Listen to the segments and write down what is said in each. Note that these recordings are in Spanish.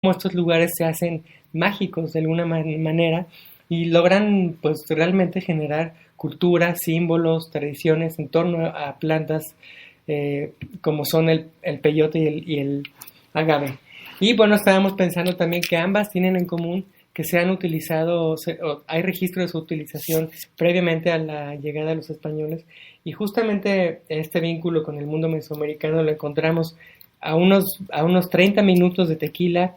cómo estos lugares se hacen mágicos de alguna manera y logran pues realmente generar cultura, símbolos, tradiciones en torno a plantas como son el peyote y el agave. Y bueno, estábamos pensando también que ambas tienen en común que se han utilizado, o hay registro de su utilización previamente a la llegada de los españoles, y justamente este vínculo con el mundo mesoamericano lo encontramos a unos 30 minutos de Tequila,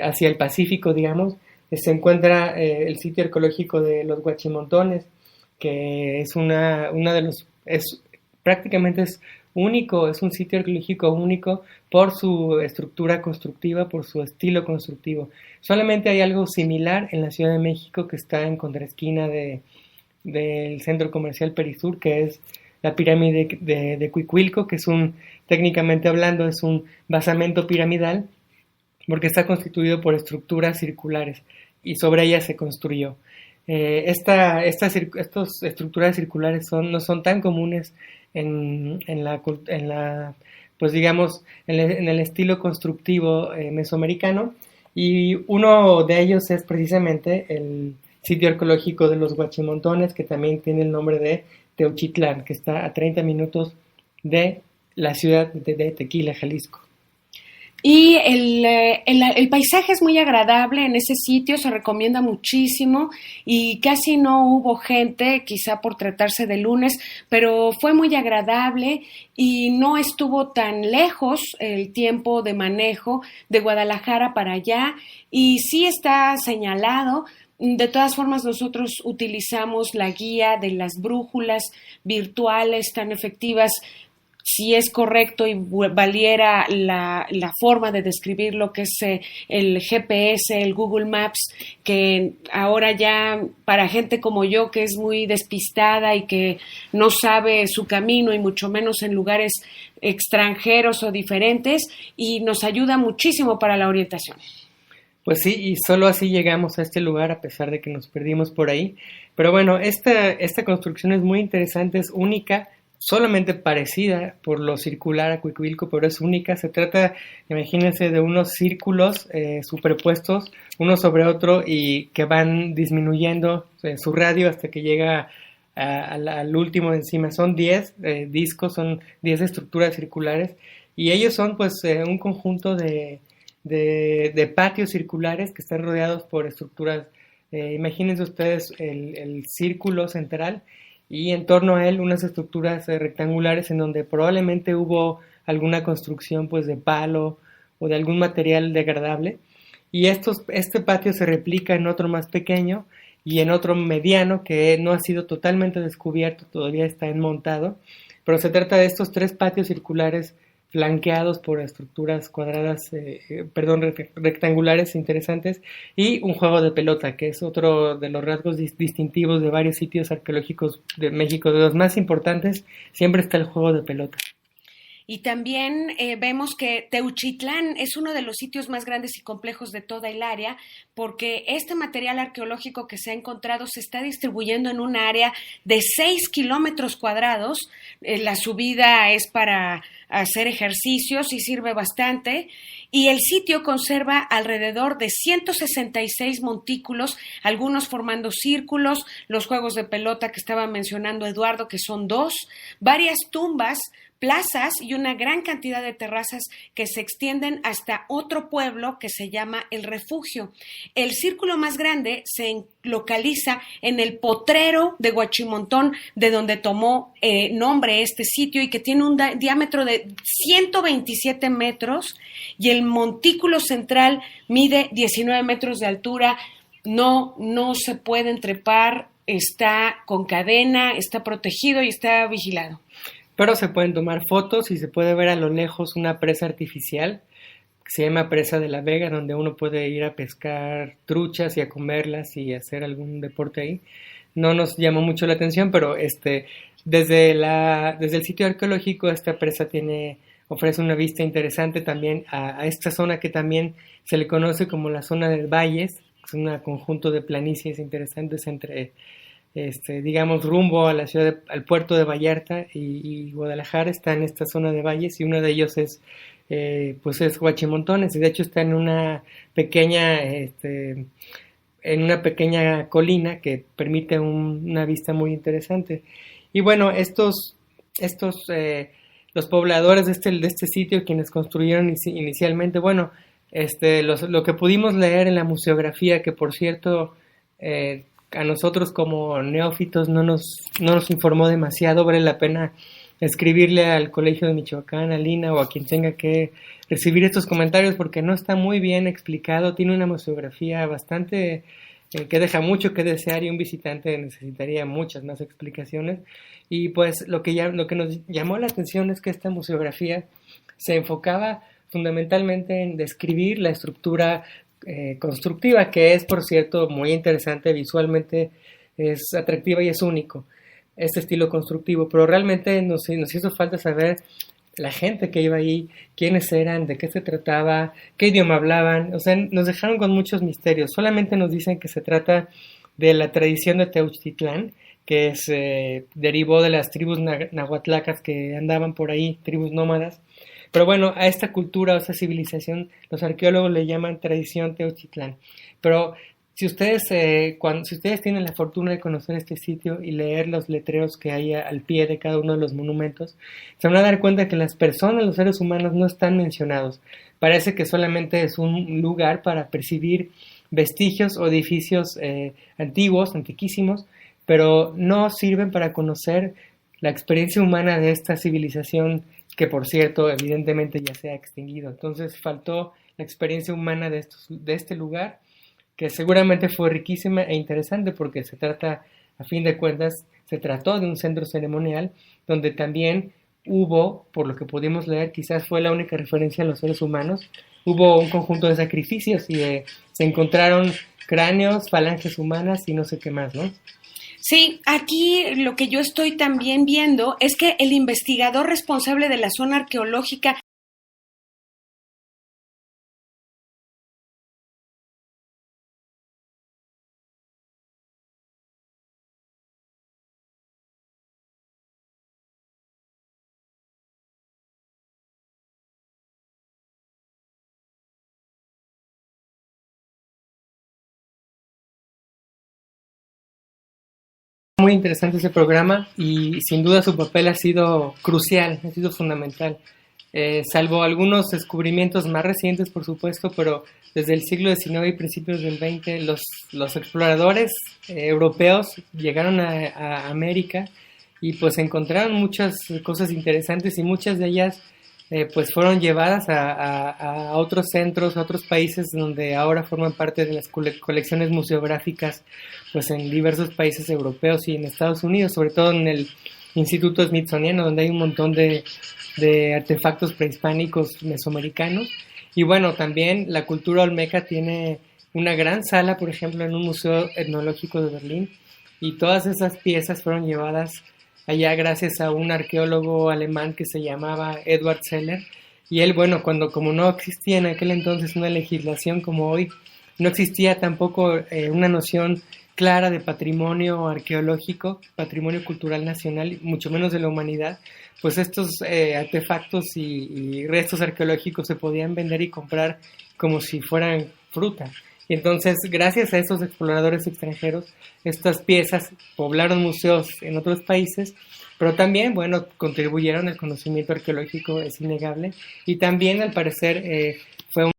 hacia el Pacífico, digamos. Se encuentra el sitio arqueológico de los Huachimontones, que es una de los, prácticamente es único, es un sitio arqueológico único por su estructura constructiva, por su estilo constructivo. Solamente hay algo similar en la Ciudad de México, que está en contraesquina del centro comercial Perisur, que es la pirámide de Cuicuilco, que técnicamente hablando, es un basamento piramidal, porque está constituido por estructuras circulares y sobre ellas se construyó. Estas estructuras circulares no son tan comunes pues digamos, en el estilo constructivo mesoamericano, y uno de ellos es precisamente el sitio arqueológico de los Huachimontones, que también tiene el nombre de Teuchitlán, que está a 30 minutos de la ciudad de Tequila, Jalisco. Y el paisaje es muy agradable en ese sitio, se recomienda muchísimo y casi no hubo gente, quizá por tratarse de lunes, pero fue muy agradable y no estuvo tan lejos el tiempo de manejo de Guadalajara para allá, y sí está señalado. De todas formas, nosotros utilizamos la guía de las brújulas virtuales tan efectivas. Si es correcto y valiera la forma de describir lo que es el GPS, el Google Maps, que ahora ya para gente como yo, que es muy despistada y que no sabe su camino, y mucho menos en lugares extranjeros o diferentes, y nos ayuda muchísimo para la orientación. Pues sí, y solo así llegamos a este lugar, a pesar de que nos perdimos por ahí. Pero bueno, esta construcción es muy interesante, es única, solamente parecida por lo circular a Cuicuilco, pero es única. Se trata, imagínense, de unos círculos superpuestos uno sobre otro y que van disminuyendo su radio hasta que llega al último de encima. Son 10 discos, son 10 estructuras circulares, y ellos son pues un conjunto de patios circulares que están rodeados por estructuras. Imagínense ustedes el círculo central y en torno a él unas estructuras rectangulares en donde probablemente hubo alguna construcción pues de palo o de algún material degradable, y este patio se replica en otro más pequeño y en otro mediano que no ha sido totalmente descubierto, todavía está enmontado, pero se trata de estos 3 patios circulares flanqueados por estructuras cuadradas, rectangulares interesantes, y un juego de pelota, que es otro de los rasgos distintivos de varios sitios arqueológicos de México. De los más importantes siempre está el juego de pelota. Y también vemos que Teuchitlán es uno de los sitios más grandes y complejos de toda el área, porque este material arqueológico que se ha encontrado se está distribuyendo en un área de 6 kilómetros cuadrados. La subida es para hacer ejercicios y sirve bastante. Y el sitio conserva alrededor de 166 montículos, algunos formando círculos, los juegos de pelota que estaba mencionando Eduardo, que son 2, varias tumbas, plazas y una gran cantidad de terrazas que se extienden hasta otro pueblo que se llama El Refugio. El círculo más grande se localiza en el potrero de Huachimontón, de donde tomó nombre este sitio, y que tiene un diámetro de 127 metros, y el montículo central mide 19 metros de altura. No se pueden trepar, está con cadena, está protegido y está vigilado. Pero se pueden tomar fotos y se puede ver a lo lejos una presa artificial que se llama Presa de la Vega, donde uno puede ir a pescar truchas y a comerlas y hacer algún deporte ahí. No nos llamó mucho la atención, pero desde el sitio arqueológico esta presa ofrece una vista interesante también a esta zona que también se le conoce como la zona de valles. Es un conjunto de planicies interesantes entre digamos, rumbo a la ciudad, al puerto de Vallarta y Guadalajara. Está en esta zona de valles, y uno de ellos es pues es Huachimontones, y de hecho está en una pequeña colina que permite una vista muy interesante. Y bueno, los pobladores de este sitio, quienes construyeron inicialmente, bueno, lo que pudimos leer en la museografía, que por cierto, a nosotros como neófitos no nos informó demasiado, vale la pena escribirle al Colegio de Michoacán, a Lina o a quien tenga que recibir estos comentarios, porque no está muy bien explicado, tiene una museografía bastante que deja mucho que desear, y un visitante necesitaría muchas más explicaciones. Y pues lo que nos llamó la atención es que esta museografía se enfocaba fundamentalmente en describir la estructura constructiva, que es, por cierto, muy interesante visualmente, es atractiva y es único este estilo constructivo, pero realmente nos hizo falta saber la gente que iba ahí, quiénes eran, de qué se trataba, qué idioma hablaban. O sea, nos dejaron con muchos misterios. Solamente nos dicen que se trata de la tradición de Teuchtitlán, que derivó de las tribus nahuatlacas que andaban por ahí, tribus nómadas. Pero bueno, a esta cultura, a esta civilización, los arqueólogos le llaman tradición Teuchtitlán. Pero si ustedes tienen la fortuna de conocer este sitio y leer los letreros que hay al pie de cada uno de los monumentos, se van a dar cuenta que las personas, los seres humanos, no están mencionados. Parece que solamente es un lugar para percibir vestigios o edificios antiguos, antiquísimos, pero no sirven para conocer la experiencia humana de esta civilización que, por cierto, evidentemente ya se ha extinguido. Entonces faltó la experiencia humana de este lugar, que seguramente fue riquísima e interesante, porque a fin de cuentas, se trató de un centro ceremonial donde también hubo, por lo que pudimos leer, quizás fue la única referencia a los seres humanos, hubo un conjunto de sacrificios y se encontraron cráneos, falanges humanas y no sé qué más, ¿no? Sí, aquí lo que yo estoy también viendo es que el investigador responsable de la zona arqueológica Muy interesante ese programa, y sin duda su papel ha sido crucial, ha sido fundamental. Salvo algunos descubrimientos más recientes, por supuesto, pero desde el siglo XIX y principios del XX, los exploradores europeos llegaron a América y pues encontraron muchas cosas interesantes, y muchas de ellas pues fueron llevadas a otros centros, a otros países donde ahora forman parte de las colecciones museográficas, pues en diversos países europeos y en Estados Unidos, sobre todo en el Instituto Smithsoniano, donde hay un montón de artefactos prehispánicos mesoamericanos. Y bueno, también la cultura olmeca tiene una gran sala, por ejemplo, en un museo etnológico de Berlín, y todas esas piezas fueron llevadas allá gracias a un arqueólogo alemán que se llamaba Edward Seller. Y él, bueno, como no existía en aquel entonces una legislación como hoy, no existía tampoco una noción clara de patrimonio arqueológico, patrimonio cultural nacional, mucho menos de la humanidad, pues estos artefactos y restos arqueológicos se podían vender y comprar como si fueran fruta. Y entonces, gracias a esos exploradores extranjeros, estas piezas poblaron museos en otros países, pero también, bueno, contribuyeron al conocimiento arqueológico, es innegable, y también, al parecer, fue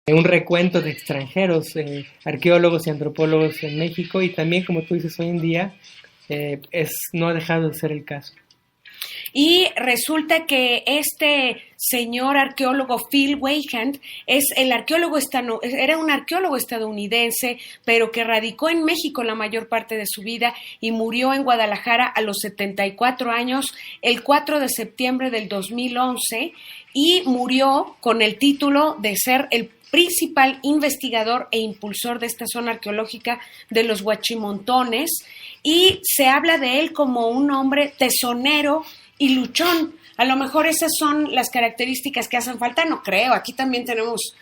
un recuento de extranjeros, arqueólogos y antropólogos en México, y también, como tú dices, hoy en día no ha dejado de ser el caso. Y resulta que este señor arqueólogo Phil Weyand era un arqueólogo estadounidense, pero que radicó en México la mayor parte de su vida y murió en Guadalajara a los 74 años, el 4 de septiembre del 2011, y murió con el título de ser el principal investigador e impulsor de esta zona arqueológica de los Huachimontones, y se habla de él como un hombre tesonero y luchón. A lo mejor esas son las características que hacen falta, no creo. Aquí también tenemos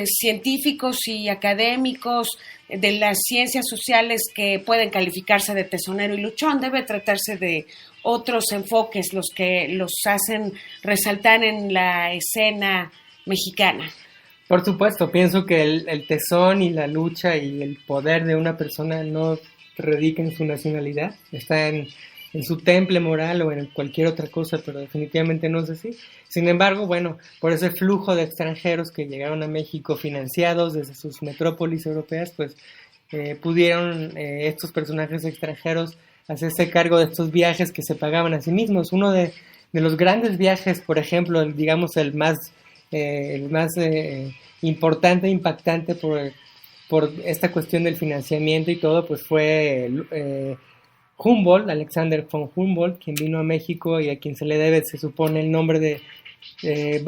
científicos y académicos de las ciencias sociales que pueden calificarse de tesonero y luchón. Debe tratarse de otros enfoques los que los hacen resaltar en la escena mexicana. Por supuesto, pienso que el tesón y la lucha y el poder de una persona no radica en su nacionalidad, está en su temple moral o en cualquier otra cosa, pero definitivamente no es así. Sin embargo, bueno, por ese flujo de extranjeros que llegaron a México financiados desde sus metrópolis europeas, pues pudieron estos personajes extranjeros hacerse cargo de estos viajes que se pagaban a sí mismos. Uno de los grandes viajes, por ejemplo, digamos el más importante e impactante por esta cuestión del financiamiento y todo, pues fue Humboldt, Alexander von Humboldt, quien vino a México y a quien se le debe, se supone, el nombre de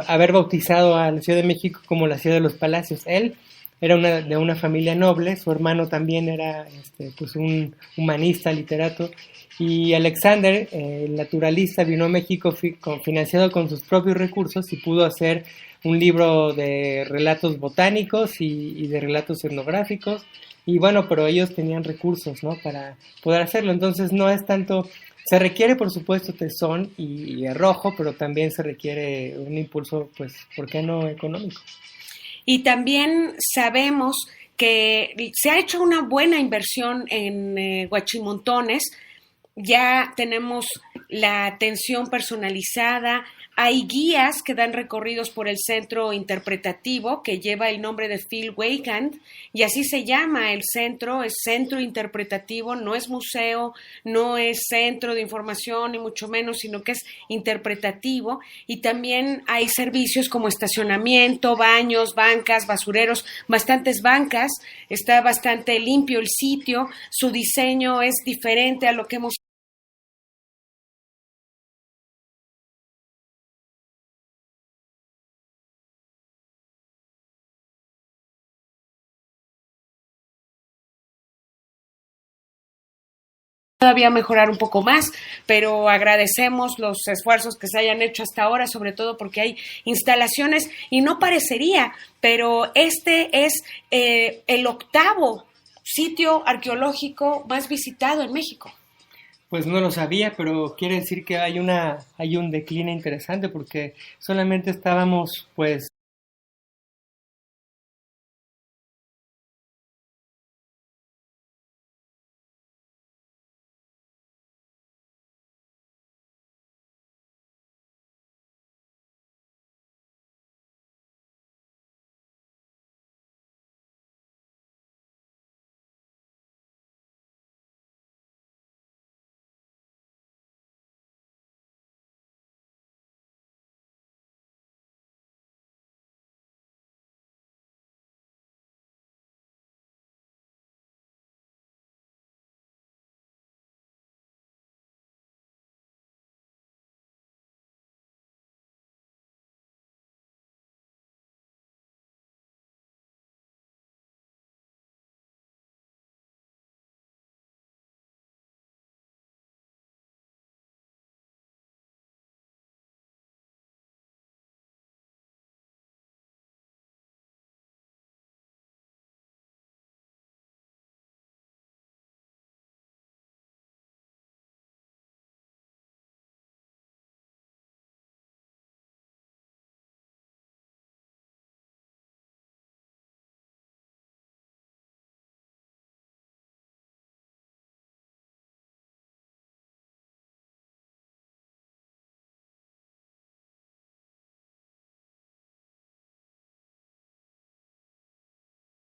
haber bautizado a la Ciudad de México como la Ciudad de los Palacios. Él era de una familia noble, su hermano también era pues un humanista, literato, y Alexander, el naturalista, vino a México financiado con sus propios recursos y pudo hacer un libro de relatos botánicos y de relatos etnográficos. Y bueno, pero ellos tenían recursos, ¿no?, para poder hacerlo. Entonces no es tanto, se requiere por supuesto tesón y arrojo, pero también se requiere un impulso, pues, ¿por qué no económico? Y también sabemos que se ha hecho una buena inversión en Huachimontones. Ya tenemos la atención personalizada, hay guías que dan recorridos por el centro interpretativo que lleva el nombre de Phil Weigand, y así se llama el centro, es centro interpretativo, no es museo, no es centro de información ni mucho menos, sino que es interpretativo. Y también hay servicios como estacionamiento, baños, bancas, basureros, bastantes bancas, está bastante limpio el sitio, su diseño es diferente a lo que hemos todavía mejorar un poco más, pero agradecemos los esfuerzos que se hayan hecho hasta ahora, sobre todo porque hay instalaciones y no parecería, pero este es el 8º sitio arqueológico más visitado en México. Pues no lo sabía, pero quiere decir que hay un decline interesante porque solamente estábamos pues